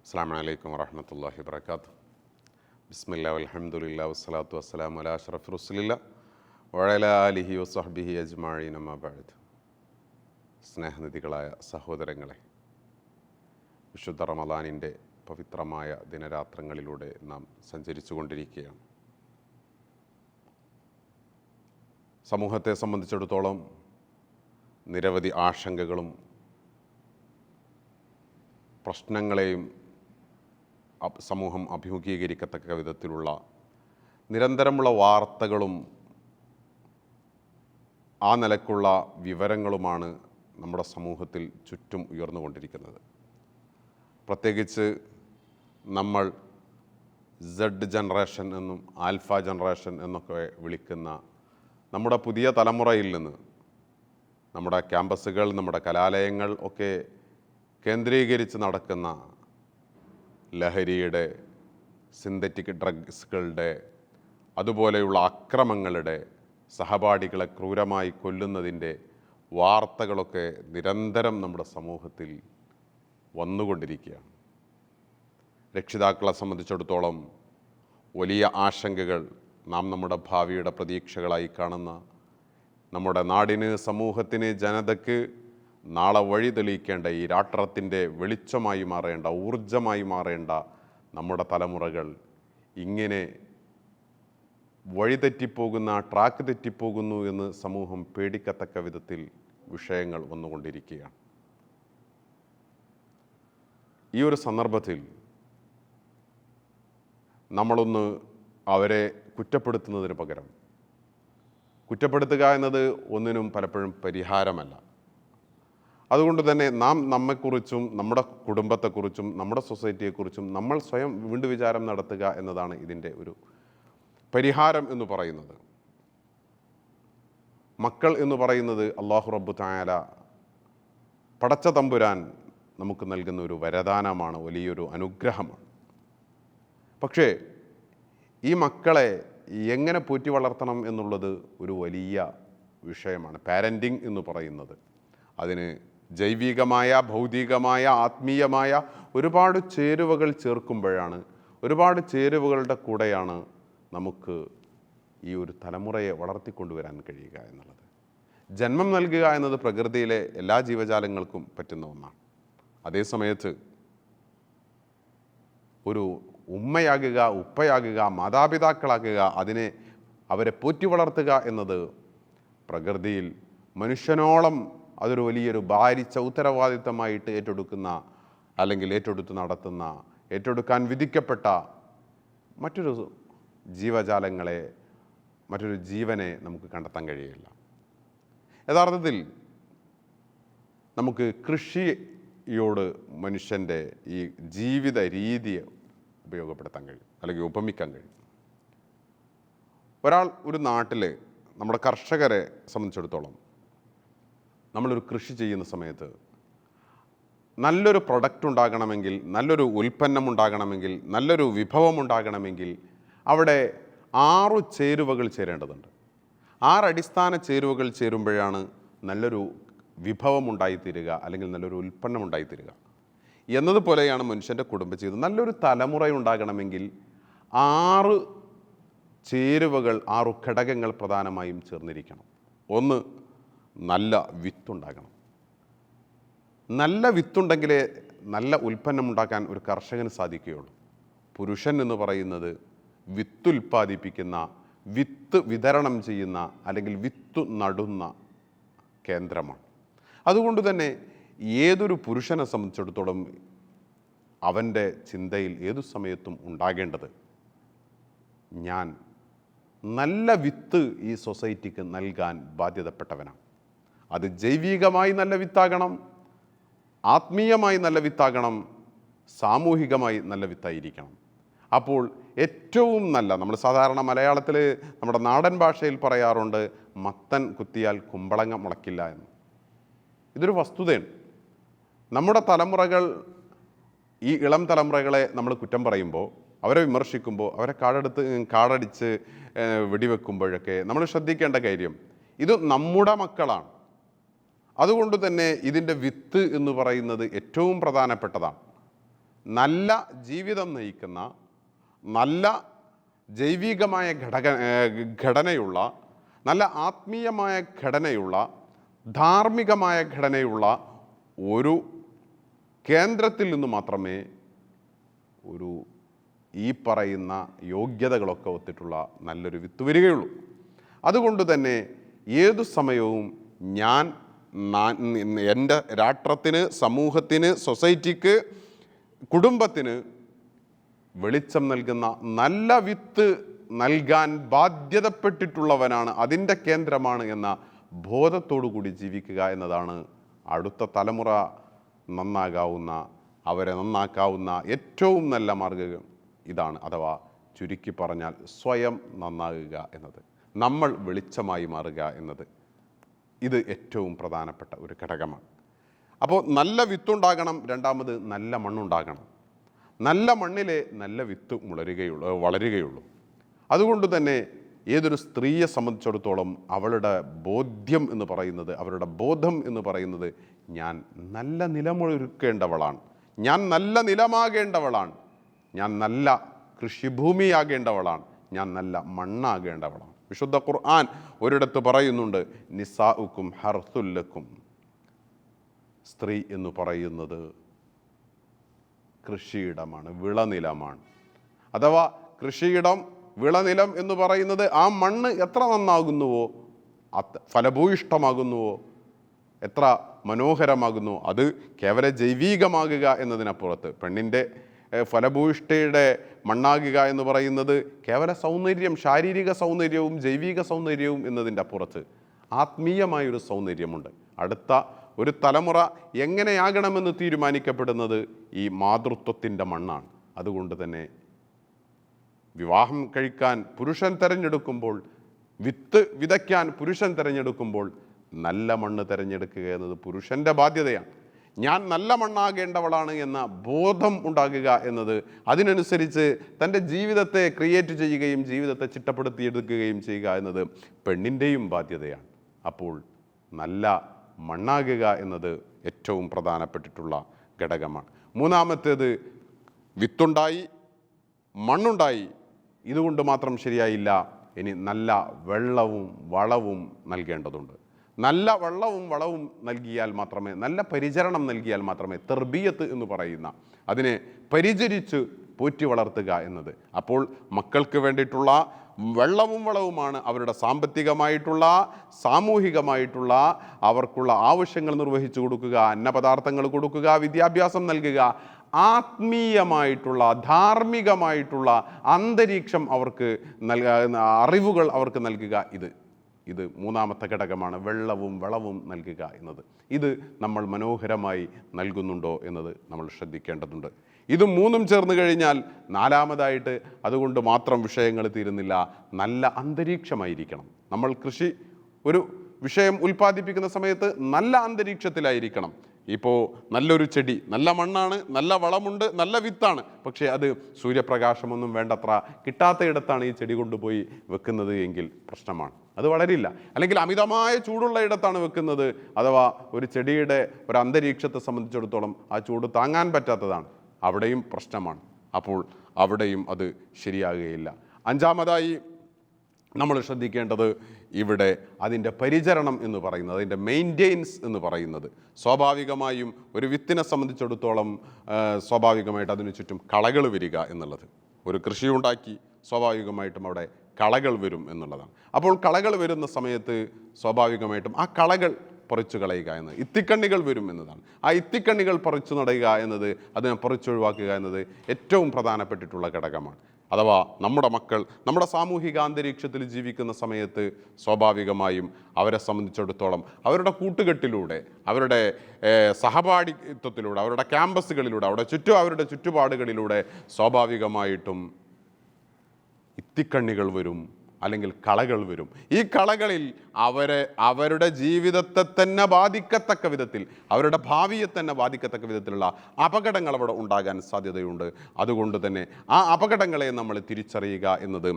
അസ്സലാമു അലൈക്കും വറഹ്മത്തുള്ളാഹി വബറകാതുഹു. ബിസ്മില്ലാ വൽഹംദുലില്ലാ വസ്സലാത്തു വസ്സലാമു അലാ അഷ്റഫി റസൂലില്ലാ വഅലാ ആലിഹി വസ്വഹ്ബിഹി അജ്മഈൻ അമ്മാ ബഅദ്. സ്നേഹനിധികളായ സഹോദരങ്ങളെ, വിശുദ്ധ റമളാനിൻ്റെ പവിത്രമായ ദിനരാത്രങ്ങളിലൂടെ നാം സഞ്ചരിച്ചു കൊണ്ടിരിക്കുകയാണ്. സമൂഹത്തെ സംബന്ധിച്ചിടത്തോളം നിരവധി ആശങ്കകളും പ്രശ്നങ്ങളെയും സമൂഹം അഭിമുഖീകരിക്കത്തക്ക വിധത്തിലുള്ള നിരന്തരമുള്ള വാർത്തകളും ആ നിലക്കുള്ള വിവരങ്ങളുമാണ് നമ്മുടെ സമൂഹത്തിൽ ചുറ്റും ഉയർന്നുകൊണ്ടിരിക്കുന്നത്. പ്രത്യേകിച്ച് നമ്മൾ സെഡ് ജനറേഷൻ എന്നും ആൽഫ ജനറേഷൻ എന്നൊക്കെ വിളിക്കുന്ന നമ്മുടെ പുതിയ തലമുറയിൽ നിന്ന് നമ്മുടെ ക്യാമ്പസുകൾ, നമ്മുടെ കലാലയങ്ങൾ ഒക്കെ കേന്ദ്രീകരിച്ച് നടക്കുന്ന ലഹരിയുടെ, സിന്തറ്റിക് ഡ്രഗ്സുകളുടെ, അതുപോലെയുള്ള അക്രമങ്ങളുടെ, സഹപാഠികളെ ക്രൂരമായി കൊല്ലുന്നതിൻ്റെ വാർത്തകളൊക്കെ നിരന്തരം നമ്മുടെ സമൂഹത്തിൽ വന്നുകൊണ്ടിരിക്കുകയാണ്. രക്ഷിതാക്കളെ സംബന്ധിച്ചിടത്തോളം വലിയ ആശങ്കകൾ, നാം നമ്മുടെ ഭാവിയുടെ പ്രതീക്ഷകളായി കാണുന്ന, നമ്മുടെ നാടിന്, സമൂഹത്തിന്, ജനതയ്ക്ക് നാളെ വഴി തെളിയിക്കേണ്ട, ഈ രാഷ്ട്രത്തിൻ്റെ വെളിച്ചമായി മാറേണ്ട, ഊർജമായി മാറേണ്ട നമ്മുടെ തലമുറകൾ ഇങ്ങനെ വഴിതെറ്റിപ്പോകുന്ന, ട്രാക്ക് തെറ്റിപ്പോകുന്നു എന്ന് സമൂഹം പേടിക്കത്തക്ക വിധത്തിൽ വിഷയങ്ങൾ വന്നുകൊണ്ടിരിക്കുകയാണ്. ഈ ഒരു സന്ദർഭത്തിൽ നമ്മളൊന്ന് അവരെ കുറ്റപ്പെടുത്തുന്നതിന് പകരം, കുറ്റപ്പെടുത്തുക എന്നത് ഒന്നിനും പലപ്പോഴും പരിഹാരമല്ല. അതുകൊണ്ട് തന്നെ നാം നമ്മെക്കുറിച്ചും നമ്മുടെ കുടുംബത്തെക്കുറിച്ചും നമ്മുടെ സൊസൈറ്റിയെക്കുറിച്ചും നമ്മൾ സ്വയം വീണ്ടും വിചാരം നടത്തുക എന്നതാണ് ഇതിൻ്റെ ഒരു പരിഹാരം എന്ന് പറയുന്നത്. മക്കൾ എന്ന് പറയുന്നത് അല്ലാഹു റബ്ബു തആല, പടച്ച തമ്പുരാൻ നമുക്ക് നൽകുന്ന ഒരു വരദാനമാണ്, വലിയൊരു അനുഗ്രഹമാണ്. പക്ഷേ ഈ മക്കളെ എങ്ങനെ പോറ്റി വളർത്തണം എന്നുള്ളത് ഒരു വലിയ വിഷയമാണ്. പാരൻറ്റിങ് എന്ന് പറയുന്നത് അതിന് ജൈവികമായ, ഭൗതികമായ, ആത്മീയമായ ഒരുപാട് ചേരുവകൾ ചേർക്കുമ്പോഴാണ്, ഒരുപാട് ചേരുവകളുടെ കൂടെയാണ് നമുക്ക് ഈ ഒരു തലമുറയെ വളർത്തിക്കൊണ്ടുവരാൻ കഴിയുക എന്നുള്ളത്. ജന്മം നൽകുക എന്നത് പ്രകൃതിയിലെ എല്ലാ ജീവജാലങ്ങൾക്കും പറ്റുന്ന ഒന്നാണ്. അതേസമയത്ത് ഒരു ഉമ്മയാകുക, ഉപ്പയാകുക, മാതാപിതാക്കളാകുക, അവരെ പോറ്റി വളർത്തുക എന്നത് പ്രകൃതിയിൽ മനുഷ്യനോളം അതൊരു വലിയൊരു ഭാരിച്ച ഉത്തരവാദിത്തമായിട്ട് ഏറ്റെടുക്കുന്ന, അല്ലെങ്കിൽ ഏറ്റെടുത്ത് നടത്തുന്ന, ഏറ്റെടുക്കാൻ വിധിക്കപ്പെട്ട മറ്റൊരു ജീവജാലങ്ങളെ, മറ്റൊരു ജീവനെ നമുക്ക് കണ്ടെത്താൻ കഴിയില്ല. യഥാർത്ഥത്തിൽ നമുക്ക് കൃഷിയോട് മനുഷ്യൻ്റെ ഈ ജീവിത രീതിയെ ഉപയോഗപ്പെടുത്താൻ കഴിയും, അല്ലെങ്കിൽ ഉപമിക്കാൻ കഴിയും. ഒരാൾ ഒരു നാട്ടിൽ, നമ്മുടെ കർഷകരെ സംബന്ധിച്ചിടത്തോളം, നമ്മളൊരു കൃഷി ചെയ്യുന്ന സമയത്ത് നല്ലൊരു പ്രൊഡക്റ്റ് ഉണ്ടാകണമെങ്കിൽ, നല്ലൊരു ഉൽപ്പന്നം ഉണ്ടാകണമെങ്കിൽ, നല്ലൊരു വിഭവം ഉണ്ടാകണമെങ്കിൽ അവിടെ 6 ചേരുവകൾ ചേരേണ്ടതുണ്ട്. 6 അടിസ്ഥാന ചേരുവകൾ ചേരുമ്പോഴാണ് നല്ലൊരു വിഭവം ഉണ്ടായിത്തീരുക, അല്ലെങ്കിൽ നല്ലൊരു ഉൽപ്പന്നം ഉണ്ടായിത്തീരുക. എന്നതുപോലെയാണ് മനുഷ്യൻ്റെ കുടുംബജീവിതം. നല്ലൊരു തലമുറ ഉണ്ടാകണമെങ്കിൽ 6 ചേരുവകൾ, 6 ഘടകങ്ങൾ പ്രധാനമായും ചേർന്നിരിക്കണം. ഒന്ന്, നല്ല വിത്തുണ്ടാകണം. നല്ല വിത്തുണ്ടെങ്കിലേ നല്ല ഉൽപ്പന്നം ഉണ്ടാക്കാൻ ഒരു കർഷകന് സാധിക്കുകയുള്ളൂ. പുരുഷൻ എന്ന് പറയുന്നത് വിത്തുൽപ്പാദിപ്പിക്കുന്ന, വിത്ത് വിതരണം ചെയ്യുന്ന, അല്ലെങ്കിൽ വിത്ത് നടുന്ന കേന്ദ്രമാണ്. അതുകൊണ്ട് തന്നെ ഏതൊരു പുരുഷനെ സംബന്ധിച്ചിടത്തോളം അവൻ്റെ ചിന്തയിൽ ഏതു സമയത്തും ഉണ്ടാകേണ്ടത്, ഞാൻ നല്ല വിത്ത് ഈ സൊസൈറ്റിക്ക് നൽകാൻ ബാധ്യതപ്പെട്ടവനാണ്. അത് ജൈവികമായി നല്ല വിത്താകണം, ആത്മീയമായി നല്ല വിത്താകണം, സാമൂഹികമായി നല്ല വിത്തായിരിക്കണം. അപ്പോൾ ഏറ്റവും നല്ല, നമ്മൾ സാധാരണ മലയാളത്തിൽ നമ്മുടെ നാടൻ ഭാഷയിൽ പറയാറുണ്ട്, മത്തൻ കുത്തിയാൽ കുമ്പളങ്ങ മുളയ്ക്കില്ല എന്ന്. ഇതൊരു വസ്തുതയാണ്. നമ്മുടെ തലമുറകൾ, ഈ ഇളം തലമുറകളെ നമ്മൾ കുറ്റം പറയുമ്പോൾ, അവരെ വിമർശിക്കുമ്പോൾ, അവരെ കാടടിച്ച് വെടിവെക്കുമ്പോഴൊക്കെ നമ്മൾ ശ്രദ്ധിക്കേണ്ട കാര്യം, ഇത് നമ്മുടെ മക്കളാണ്. അതുകൊണ്ട് തന്നെ ഇതിൻ്റെ വിത്ത് എന്ന് പറയുന്നത് ഏറ്റവും പ്രധാനപ്പെട്ടതാണ്. നല്ല ജീവിതം നയിക്കുന്ന, നല്ല ജൈവികമായ ഘടനയുള്ള, നല്ല ആത്മീയമായ ഘടനയുള്ള, ധാർമ്മികമായ ഘടനയുള്ള ഒരു കേന്ദ്രത്തിൽ നിന്ന് മാത്രമേ ഒരു ഈ പറയുന്ന യോഗ്യതകളൊക്കെ ഒത്തിട്ടുള്ള നല്ലൊരു വിത്ത് വരികയുള്ളൂ. അതുകൊണ്ട് തന്നെ ഏതു സമയവും ഞാൻ എൻ്റെ രാഷ്ട്രത്തിന്, സമൂഹത്തിന്, സൊസൈറ്റിക്ക്, കുടുംബത്തിന് വെളിച്ചം നൽകുന്ന നല്ല വിത്ത് നൽകാൻ ബാധ്യതപ്പെട്ടിട്ടുള്ളവനാണ്, അതിൻ്റെ കേന്ദ്രമാണ് എന്ന ബോധത്തോടു കൂടി ജീവിക്കുക എന്നതാണ് അടുത്ത തലമുറ നന്നാകാവുന്ന, അവരെ നന്നാക്കാവുന്ന ഏറ്റവും നല്ല മാർഗ്ഗം ഇതാണ്. അഥവാ ചുരുക്കി പറഞ്ഞാൽ സ്വയം നന്നാകുക എന്നത്, നമ്മൾ വെളിച്ചമായി മാറുക എന്നത്, ഇത് ഏറ്റവും പ്രധാനപ്പെട്ട ഒരു ഘടകമാണ്. അപ്പോൾ നല്ല വിത്തുണ്ടാകണം, രണ്ടാമത് നല്ല മണ്ണുണ്ടാകണം. നല്ല മണ്ണിലെ നല്ല വിത്ത് വളരുകയുള്ളൂ. അതുകൊണ്ട് തന്നെ ഏതൊരു സ്ത്രീയെ സംബന്ധിച്ചിടത്തോളം അവളുടെ ബോധ്യം എന്ന് പറയുന്നത്, അവരുടെ ബോധം എന്ന് പറയുന്നത്, ഞാൻ നല്ല നിലമൊരുക്കേണ്ടവളാണ്, ഞാൻ നല്ല നിലമാകേണ്ടവളാണ്, ഞാൻ നല്ല കൃഷിഭൂമിയാകേണ്ടവളാണ്, ഞാൻ നല്ല മണ്ണാകേണ്ടവളാണ്. വിശുദ്ധ ഖുർആൻ ഒരിടത്ത് പറയുന്നുണ്ട്, നിസാഉക്കും ഹർസുല്ലക്കും. സ്ത്രീ എന്ന് പറയുന്നത് കൃഷിയിടമാണ്, വിളനിലമാണ്. അഥവാ കൃഷിയിടം, വിളനിലം എന്ന് പറയുന്നത് ആ മണ്ണ് എത്ര നന്നാകുന്നുവോ, ഫലഭൂയിഷ്ടമാകുന്നുവോ, എത്ര മനോഹരമാകുന്നു, അത് കേവല ജൈവികമാകുക എന്നതിനപ്പുറത്ത്, പെണ്ണിൻ്റെ ഫലഭൂയിഷ്ഠയുടെ മണ്ണാകുക എന്ന് പറയുന്നത് കേവല സൗന്ദര്യം, ശാരീരിക സൗന്ദര്യവും ജൈവിക സൗന്ദര്യവും എന്നതിൻ്റെ അപ്പുറത്ത് ആത്മീയമായൊരു സൗന്ദര്യമുണ്ട്. അടുത്ത ഒരു തലമുറ എങ്ങനെയാകണമെന്ന് തീരുമാനിക്കപ്പെടുന്നത് ഈ മാതൃത്വത്തിൻ്റെ മണ്ണാണ്. അതുകൊണ്ട് തന്നെ വിവാഹം കഴിക്കാൻ പുരുഷൻ തിരഞ്ഞെടുക്കുമ്പോൾ, വിത്ത് വിതയ്ക്കാൻ പുരുഷൻ തിരഞ്ഞെടുക്കുമ്പോൾ നല്ല മണ്ണ് തിരഞ്ഞെടുക്കുക എന്നത് പുരുഷൻ്റെ ബാധ്യതയാണ്. ഞാൻ നല്ല മണ്ണാകേണ്ടവളാണ് എന്ന ബോധം ഉണ്ടാകുക എന്നത്, അതിനനുസരിച്ച് തൻ്റെ ജീവിതത്തെ ക്രിയേറ്റ് ചെയ്യുകയും ജീവിതത്തെ ചിട്ടപ്പെടുത്തിയെടുക്കുകയും ചെയ്യുക എന്നത് പെണ്ണിൻ്റെയും ബാധ്യതയാണ്. അപ്പോൾ നല്ല മണ്ണാകുക എന്നത് ഏറ്റവും പ്രധാനപ്പെട്ടിട്ടുള്ള ഘടകമാണ്. മൂന്നാമത്തേത്, വിത്തുണ്ടായി, മണ്ണുണ്ടായി, ഇതുകൊണ്ട് മാത്രം ശരിയായില്ല, ഇനി നല്ല വെള്ളവും വളവും നൽകേണ്ടതുണ്ട്. നല്ല വെള്ളവും വളവും നൽകിയാൽ മാത്രമേ, നല്ല പരിചരണം നൽകിയാൽ മാത്രമേ, തെർബിയത്ത് എന്ന് പറയുന്ന അതിനെ പരിചരിച്ച് പോറ്റി വളർത്തുക എന്നത്. അപ്പോൾ മക്കൾക്ക് വേണ്ടിയിട്ടുള്ള വെള്ളവും വളവുമാണ് അവരുടെ സാമ്പത്തികമായിട്ടുള്ള, സാമൂഹികമായിട്ടുള്ള അവർക്കുള്ള ആവശ്യങ്ങൾ നിർവഹിച്ചു കൊടുക്കുക, അന്നപദാർത്ഥങ്ങൾ കൊടുക്കുക, വിദ്യാഭ്യാസം നൽകുക, ആത്മീയമായിട്ടുള്ള, ധാർമ്മികമായിട്ടുള്ള അന്തരീക്ഷം അവർക്ക് അറിവുകൾ അവർക്ക് നൽകുക. ഇത് മൂന്നാമത്തെ ഘടകമാണ്, വെള്ളവും വളവും നൽകുക എന്നത്. ഇത് നമ്മൾ മനോഹരമായി നൽകുന്നുണ്ടോ എന്നത് നമ്മൾ ശ്രദ്ധിക്കേണ്ടതുണ്ട്. ഇത് മൂന്നും ചേർന്ന് കഴിഞ്ഞാൽ നാലാമതായിട്ട് അതുകൊണ്ട് മാത്രം വിഷയങ്ങൾ തീരുന്നില്ല, നല്ല അന്തരീക്ഷമായിരിക്കണം. നമ്മൾ കൃഷി ഒരു വിഷയം ഉൽപ്പാദിപ്പിക്കുന്ന സമയത്ത് നല്ല അന്തരീക്ഷത്തിലായിരിക്കണം. ഇപ്പോൾ നല്ലൊരു ചെടി, നല്ല മണ്ണാണ്, നല്ല വളമുണ്ട്, നല്ല വിത്താണ്, പക്ഷേ അത് സൂര്യപ്രകാശമൊന്നും വേണ്ടത്ര കിട്ടാത്ത ഇടത്താണ് ഈ ചെടി കൊണ്ടുപോയി വെക്കുന്നത് എങ്കിൽ പ്രശ്നമാണ്, അത് വളരില്ല. അല്ലെങ്കിൽ അമിതമായ ചൂടുള്ള ഇടത്താണ് വെക്കുന്നത്, അഥവാ ഒരു ചെടിയുടെ ഒരു അന്തരീക്ഷത്തെ സംബന്ധിച്ചിടത്തോളം ആ ചൂട് താങ്ങാൻ പറ്റാത്തതാണ്, അവിടെയും പ്രശ്നമാണ്. അപ്പോൾ അവിടെയും അത് ശരിയാകുകയില്ല. അഞ്ചാമതായി നമ്മൾ ശ്രദ്ധിക്കേണ്ടത് ഇവിടെ അതിൻ്റെ പരിചരണം എന്ന് പറയുന്നത്, അതിൻ്റെ മെയിൻ്റെയിൻസ് എന്ന് പറയുന്നത്, സ്വാഭാവികമായും ഒരു വിത്തിനെ സംബന്ധിച്ചിടത്തോളം സ്വാഭാവികമായിട്ട് അതിനു ചുറ്റും കളകൾ വരിക എന്നുള്ളത്. ഒരു കൃഷി ഉണ്ടാക്കി സ്വാഭാവികമായിട്ടും അവിടെ കളകൾ വരും എന്നുള്ളതാണ്. അപ്പോൾ കളകൾ വരുന്ന സമയത്ത് സ്വാഭാവികമായിട്ടും ആ കളകൾ പറിച്ചു കളയുക എന്നത്, ഇത്തിക്കണ്ണികൾ വരും എന്നതാണ്. ആ ഇത്തിക്കണ്ണികൾ പറിച്ചു നടയുക എന്നത്, അതിനെ പറിച്ചൊഴിവാക്കുക എന്നത് ഏറ്റവും പ്രധാനപ്പെട്ടിട്ടുള്ള ഘടകമാണ്. അഥവാ നമ്മുടെ മക്കൾ നമ്മുടെ സാമൂഹിക അന്തരീക്ഷത്തിൽ ജീവിക്കുന്ന സമയത്ത് സ്വാഭാവികമായും അവരെ സംബന്ധിച്ചിടത്തോളം അവരുടെ കൂട്ടുകെട്ടിലൂടെ, അവരുടെ സഹപാഠിത്വത്തിലൂടെ, അവരുടെ ക്യാമ്പസുകളിലൂടെ, അവരുടെ ചുറ്റുപാടുകളിലൂടെ സ്വാഭാവികമായിട്ടും ഇത്തിക്കണ്ണികൾ വരും, അല്ലെങ്കിൽ കളകൾ വരും. ഈ കളകളിൽ അവരുടെ ജീവിതത്തെ തന്നെ ബാധിക്കത്തക്ക വിധത്തിൽ, അവരുടെ ഭാവിയെ തന്നെ ബാധിക്കത്തക്ക വിധത്തിലുള്ള അപകടങ്ങൾ അവിടെ ഉണ്ടാകാൻ സാധ്യതയുണ്ട്. അതുകൊണ്ട് തന്നെ ആ അപകടങ്ങളെ നമ്മൾ തിരിച്ചറിയുക എന്നത്,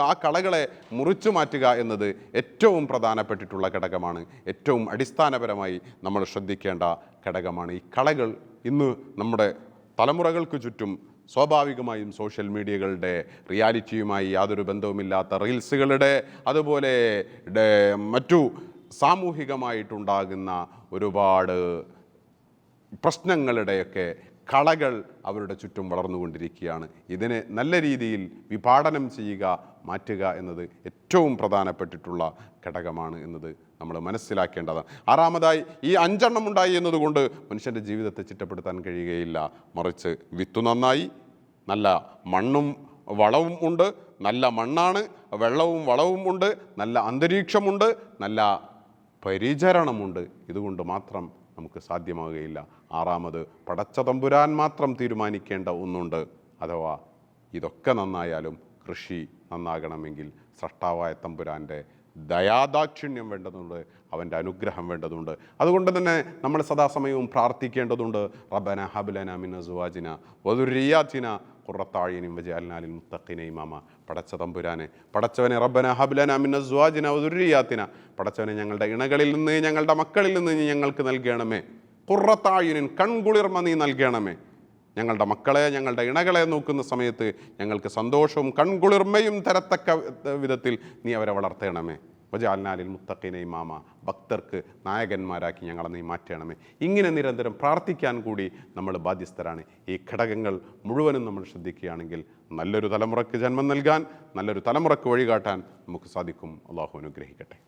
ആ കളകളെ മുറിച്ചു മാറ്റുക എന്നത് ഏറ്റവും പ്രധാനപ്പെട്ടിട്ടുള്ള ഘടകമാണ്, ഏറ്റവും അടിസ്ഥാനപരമായി നമ്മൾ ശ്രദ്ധിക്കേണ്ട ഘടകമാണ്. ഈ കളകൾ ഇന്ന് നമ്മുടെ തലമുറകൾക്ക് ചുറ്റും സ്വാഭാവികമായും സോഷ്യൽ മീഡിയകളുടെ റിയാലിറ്റിയുമായി യാതൊരു ബന്ധവുമില്ലാത്ത റീൽസുകളുടെ അതുപോലെ മറ്റു സാമൂഹികമായിട്ടുണ്ടാകുന്ന ഒരുപാട് പ്രശ്നങ്ങളുടെയൊക്കെ കളകൾ അവരുടെ ചുറ്റും വളർന്നുകൊണ്ടിരിക്കുകയാണ്. ഇതിനെ നല്ല രീതിയിൽ വിഭാടനം ചെയ്യുക, മാറ്റുക എന്നത് ഏറ്റവും പ്രധാനപ്പെട്ടിട്ടുള്ള ഘടകമാണ് എന്നത് നമ്മൾ മനസ്സിലാക്കേണ്ടതാണ്. ആറാമതായി, ഈ 5 എണ്ണം ഉണ്ടായി എന്നതുകൊണ്ട് മനുഷ്യൻ്റെ ജീവിതത്തെ ചിട്ടപ്പെടുത്താൻ കഴിയുകയില്ല. മറിച്ച് വിത്ത് നന്നായി, നല്ല മണ്ണും വളവും ഉണ്ട്, നല്ല മണ്ണാണ്, വെള്ളവും വളവും ഉണ്ട്, നല്ല അന്തരീക്ഷമുണ്ട്, നല്ല പരിചരണമുണ്ട്. ഇതുകൊണ്ട് മാത്രം നമുക്ക് സാധ്യമാകുകയില്ല. ആറാമത്, പടച്ച തമ്പുരാൻ മാത്രം തീരുമാനിക്കേണ്ട ഒന്നുണ്ട്. അഥവാ ഇതൊക്കെ നന്നായാലും കൃഷി നന്നാകണമെങ്കിൽ സ്രഷ്ടാവായ തമ്പുരാൻ്റെ ദയാദാക്ഷിണ്യം വേണ്ടതുണ്ട്, അവൻ്റെ അനുഗ്രഹം വേണ്ടതുണ്ട്. അതുകൊണ്ട് തന്നെ നമ്മൾ സദാസമയവും പ്രാർത്ഥിക്കേണ്ടതുണ്ട്. റബ്ബന ഹബ്ലന മിൻ അസ്വാജിന വദുർരിയാതിന ഖുറത്ത അയ്യുനിൻ വജഅൽനാ ലിൽ മുത്തഖീന ഇമാമ. പടച്ച തമ്പുരാനെ, പടച്ചവനെ, റബ്ബന ഹബ്ലന മിൻ അസ്വാജിന വദുർരിയാതിന, പടച്ചവനെ ഞങ്ങളുടെ ഇണകളിൽ നിന്ന്, ഞങ്ങളുടെ മക്കളിൽ നിന്ന് ഞങ്ങൾക്ക് നൽകണമേ. ഖുറത്ത അയ്യുനിൻ, കൺകുളിർമ നീ നൽകണമേ. ഞങ്ങളുടെ മക്കളെ, ഞങ്ങളുടെ ഇണകളെ നോക്കുന്ന സമയത്ത് ഞങ്ങൾക്ക് സന്തോഷവും കൺകുളിർമയും തരത്തക്ക വിധത്തിൽ നീ അവരെ വളർത്തണമേ. വജഅൽനാ ലിൽ മുത്തഖീന ഇമാമ, ഭക്തർക്ക് നായകന്മാരാക്കി ഞങ്ങളെ നീ മാറ്റണമേ. ഇങ്ങനെ നിരന്തരം പ്രാർത്ഥിക്കാൻ കൂടി നമ്മൾ ബാധ്യസ്ഥരാണ്. ഈ ഘടകങ്ങൾ മുഴുവനും നമ്മൾ ശ്രദ്ധിക്കുകയാണെങ്കിൽ നല്ലൊരു തലമുറയ്ക്ക് ജന്മം നൽകാൻ, നല്ലൊരു തലമുറയ്ക്ക് വഴികാട്ടാൻ നമുക്ക് സാധിക്കും. അള്ളാഹു അനുഗ്രഹിക്കട്ടെ.